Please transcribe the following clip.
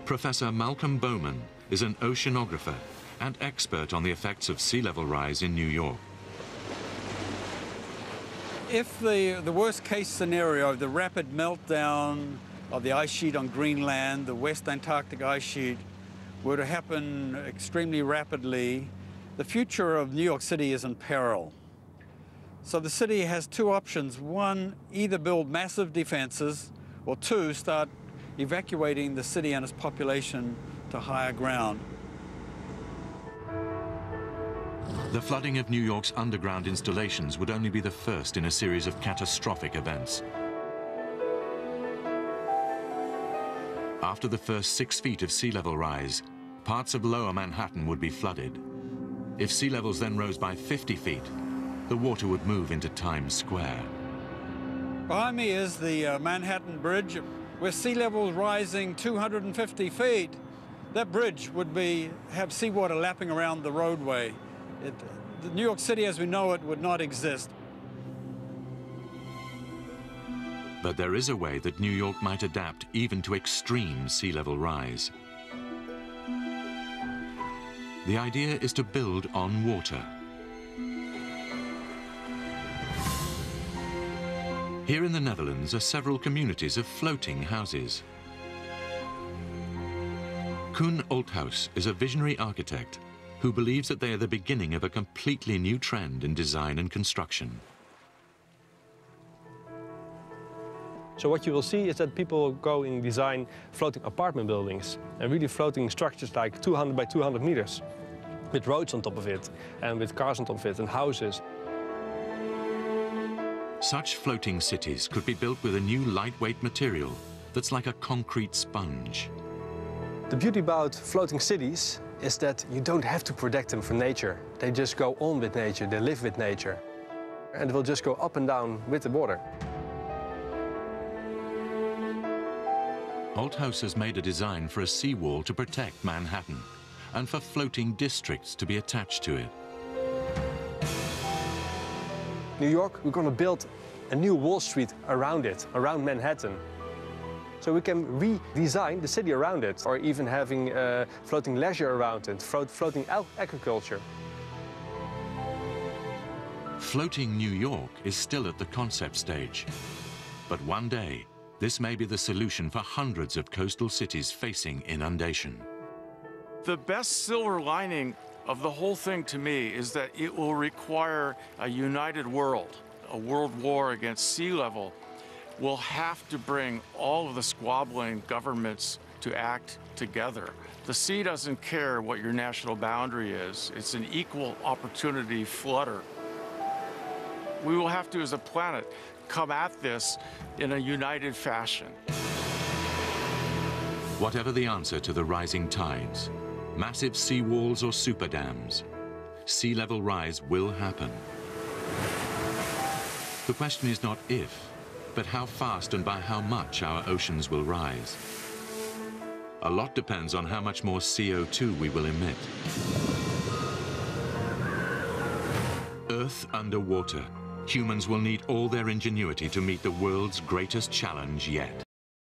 Professor Malcolm Bowman is an oceanographer and expert on the effects of sea level rise in New York. If the worst case scenario, the rapid meltdown of the ice sheet on Greenland, the West Antarctic ice sheet, were to happen extremely rapidly, the future of New York City is in peril. So the city has two options. One, either build massive defenses, or two, start evacuating the city and its population to higher ground. The flooding of New York's underground installations would only be the first in a series of catastrophic events. After the first 6 feet of sea level rise, parts of lower Manhattan would be flooded. If sea levels then rose by 50 feet, the water would move into Times Square. Behind me is the Manhattan Bridge, with sea levels rising 250 feet. That bridge would have seawater lapping around the roadway. The New York City as we know it would not exist. But there is a way that New York might adapt even to extreme sea level rise. The idea is to build on water. Here in the Netherlands are several communities of floating houses. Koen Olthuis is a visionary architect who believes that they are the beginning of a completely new trend in design and construction. So what you will see is that people go and design floating apartment buildings and really floating structures like 200 by 200 meters with roads on top of it and with cars on top of it and houses. Such floating cities could be built with a new lightweight material that's like a concrete sponge. The beauty about floating cities is that you don't have to protect them from nature. They just go on with nature, they live with nature. And it will just go up and down with the water. Olthuis has made a design for a seawall to protect Manhattan and for floating districts to be attached to it. New York, we're going to build a new Wall Street around it, around Manhattan. So we can redesign the city around it, or even having floating leisure around it, floating agriculture. Floating New York is still at the concept stage. But one day, this may be the solution for hundreds of coastal cities facing inundation. The best silver lining of the whole thing to me is that it will require a united world. A world war against sea level will have to bring all of the squabbling governments to act together. The sea doesn't care what your national boundary is. It's an equal opportunity flooder. We will have to, as a planet, come at this in a united fashion. Whatever the answer to the rising tides, massive seawalls or super dams, sea level rise will happen. The question is not if, but how fast and by how much our oceans will rise. A lot depends on how much more CO2 we will emit. Earth underwater, humans will need all their ingenuity to meet the world's greatest challenge yet.